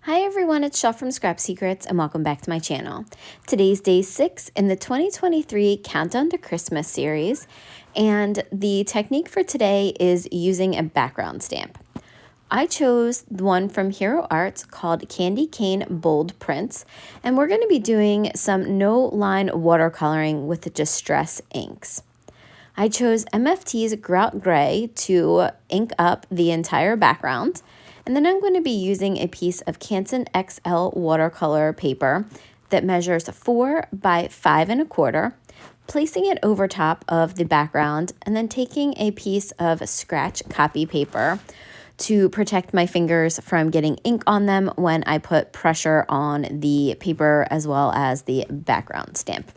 Hi everyone, it's Shaw from Scrap Secrets and welcome back to my channel. Today's day 6 in the 2023 Countdown to Christmas series, and the technique for today is using a background stamp. I chose the one from Hero Arts called Candy Cane Bold Prints, and we're going to be doing some no-line watercoloring with Distress inks. I chose MFT's Grout Gray to ink up the entire background. And then I'm going to be using a piece of Canson XL watercolor paper that measures 4 by 5 1/4, placing it over top of the background, and then taking a piece of scratch copy paper to protect my fingers from getting ink on them when I put pressure on the paper as well as the background stamp.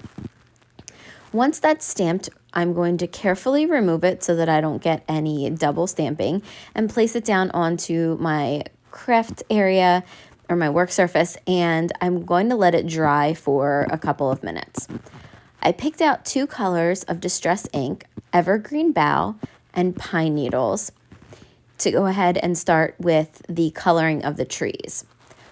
Once that's stamped, I'm going to carefully remove it so that I don't get any double stamping and place it down onto my craft area or my work surface, and I'm going to let it dry for a couple of minutes. I picked out 2 colors of Distress ink, Evergreen Bough and Pine Needles, to go ahead and start with the coloring of the trees.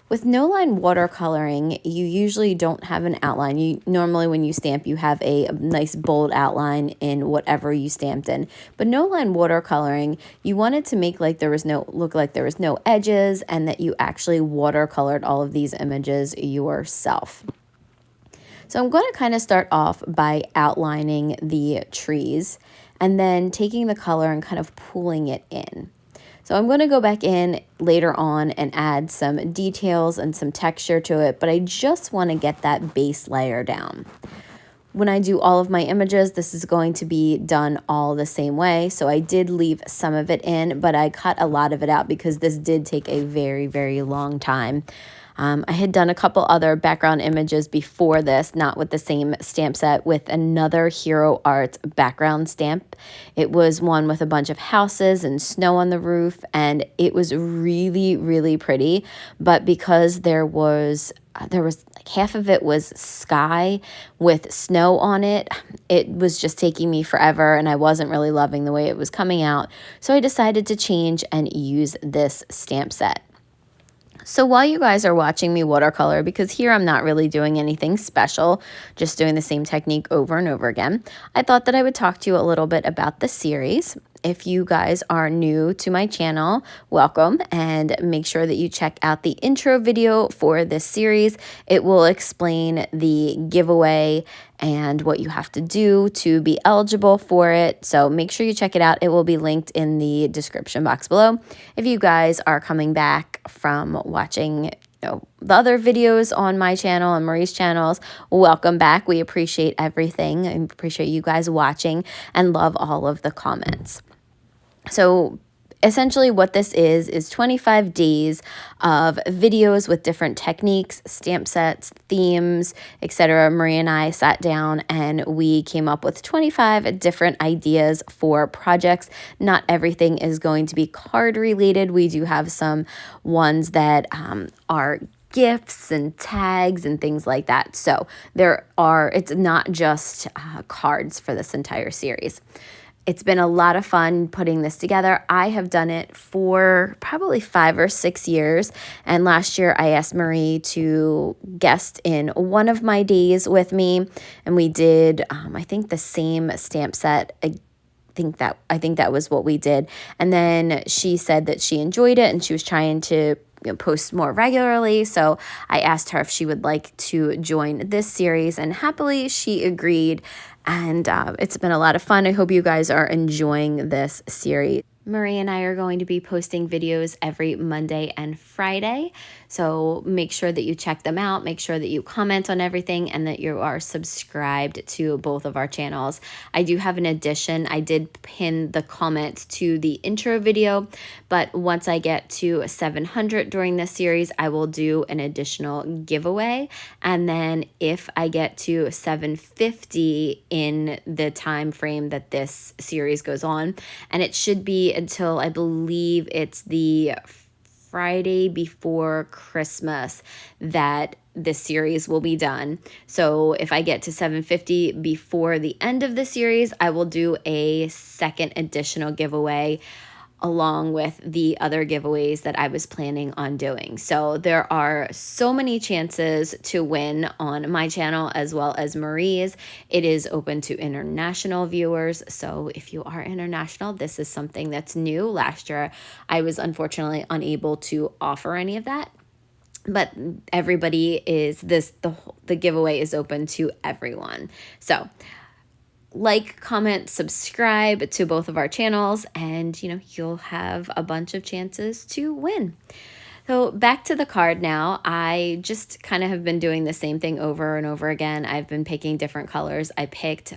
With no-line watercoloring, you usually don't have an outline. Normally when you stamp, you have a nice bold outline in whatever you stamped in. But no-line watercoloring, you wanted to make look like there was no edges, and that you actually watercolored all of these images yourself. So I'm going to kind of start off by outlining the trees and then taking the color and kind of pulling it in. So I'm going to go back in later on and add some details and some texture to it, but I just want to get that base layer down. When I do all of my images, this is going to be done all the same way. So I did leave some of it in, but I cut a lot of it out because this did take a very, very long time. I had done a couple other background images before this, not with the same stamp set, with another Hero Arts background stamp. It was one with a bunch of houses and snow on the roof, and it was really, really pretty. But because there was like half of it was sky with snow on it, it was just taking me forever, and I wasn't really loving the way it was coming out. So I decided to change and use this stamp set. So while you guys are watching me watercolor, because here I'm not really doing anything special, just doing the same technique over and over again, I thought that I would talk to you a little bit about the series. If you guys are new to my channel, welcome, and make sure that you check out the intro video for this series. It will explain the giveaway and what you have to do to be eligible for it. So make sure you check it out. It will be linked in the description box below. If you guys are coming back from watching the other videos on my channel and Marie's channels, welcome back. We appreciate everything. I appreciate you guys watching and love all of the comments. So essentially what this is 25 days of videos with different techniques, stamp sets, themes, etc. Marie and I sat down and we came up with 25 different ideas for projects. Not everything is going to be card related. We do have some ones that are gifts and tags and things like that. So it's not just cards for this entire series. It's been a lot of fun putting this together. I have done it for probably 5 or 6 years. And last year I asked Marie to guest in one of my days with me. And we did, I think, the same stamp set. I think that was what we did. And then she said that she enjoyed it and she was trying to post more regularly. So I asked her if she would like to join this series, and happily she agreed. And it's been a lot of fun. I hope you guys are enjoying this series. Marie and I are going to be posting videos every Monday and Friday. So make sure that you check them out. Make sure that you comment on everything and that you are subscribed to both of our channels. I do have an addition. I did pin the comments to the intro video, but once I get to 700 during this series, I will do an additional giveaway. And then if I get to 750 in the time frame that this series goes on, and it should be until I believe it's the Friday before Christmas that this series will be done. So if I get to 750 before the end of the series, I will do a second additional giveaway along with the other giveaways that I was planning on doing. So there are so many chances to win on my channel as well as Marie's. It is open to international viewers. So if you are international, this is something that's new. Last year, I was unfortunately unable to offer any of that. But everybody is the giveaway is open to everyone. So like, comment, subscribe to both of our channels, and you'll have a bunch of chances to win. So back to the card now. I just kind of have been doing the same thing over and over again. I've been picking different colors. I picked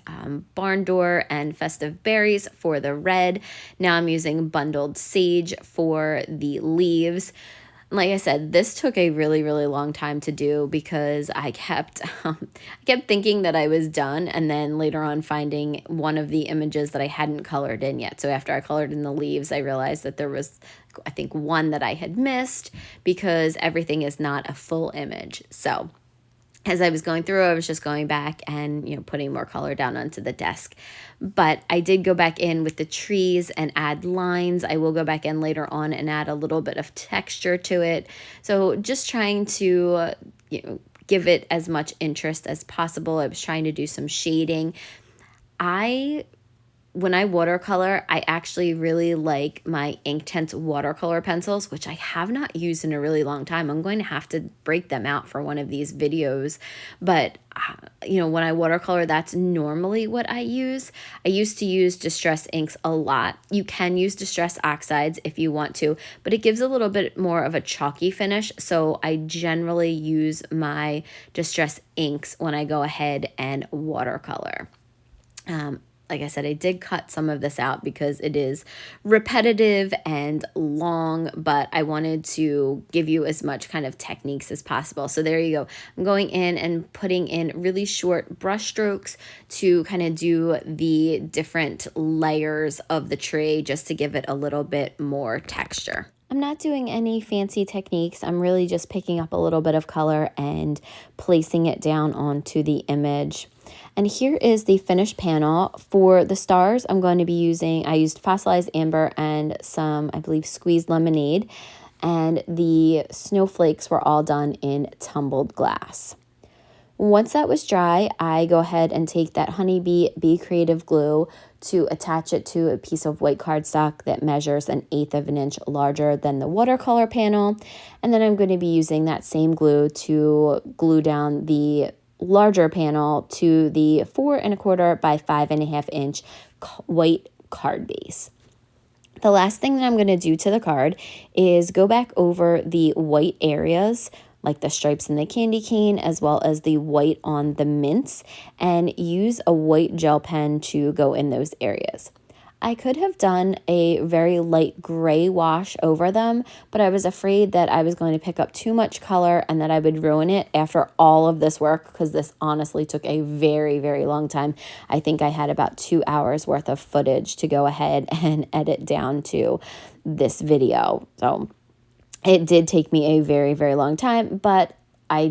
barn door and festive berries for the red. Now I'm using bundled sage for the leaves. Like I said, this took a really, really long time to do because I kept thinking that I was done, and then later on finding one of the images that I hadn't colored in yet. So after I colored in the leaves, I realized that there was, I think, one that I had missed because everything is not a full image. So as I was going through, I was just going back and, putting more color down onto the desk. But I did go back in with the trees and add lines. I will go back in later on and add a little bit of texture to it. So just trying to, give it as much interest as possible. I was trying to do some shading. When I watercolor, I actually really like my Inktense watercolor pencils, which I have not used in a really long time. I'm going to have to break them out for one of these videos. But, when I watercolor, that's normally what I use. I used to use Distress inks a lot. You can use Distress oxides if you want to, but it gives a little bit more of a chalky finish. So I generally use my Distress inks when I go ahead and watercolor. Like I said, I did cut some of this out because it is repetitive and long, but I wanted to give you as much kind of techniques as possible. So there you go. I'm going in and putting in really short brush strokes to kind of do the different layers of the tree just to give it a little bit more texture. I'm not doing any fancy techniques. I'm really just picking up a little bit of color and placing it down onto the image. And here is the finished panel. For the stars, I used fossilized amber and some, I believe, squeezed lemonade. And the snowflakes were all done in tumbled glass. Once that was dry, I go ahead and take that Honeybee Be Creative glue to attach it to a piece of white cardstock that measures 1/8 of an inch larger than the watercolor panel. And then I'm going to be using that same glue to glue down the larger panel to the 4 1/4 by 5 1/2 inch white card base. The last thing that I'm going to do to the card is go back over the white areas, like the stripes in the candy cane, as well as the white on the mints, and use a white gel pen to go in those areas. I could have done a very light gray wash over them, but I was afraid that I was going to pick up too much color and that I would ruin it after all of this work, because this honestly took a very, very long time. I think I had about 2 hours worth of footage to go ahead and edit down to this video. So it did take me a very, very long time, but I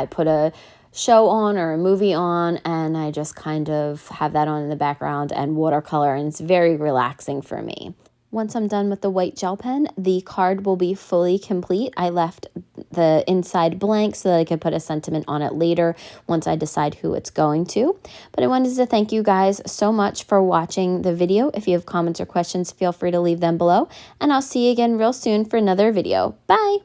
put a show on or a movie on, and I just kind of have that on in the background and watercolor, and it's very relaxing for me. Once I'm done with the white gel pen, the card will be fully complete. I left the inside blank so that I could put a sentiment on it later once I decide who it's going to. But I wanted to thank you guys so much for watching the video. If you have comments or questions, feel free to leave them below, and I'll see you again real soon for another video. Bye!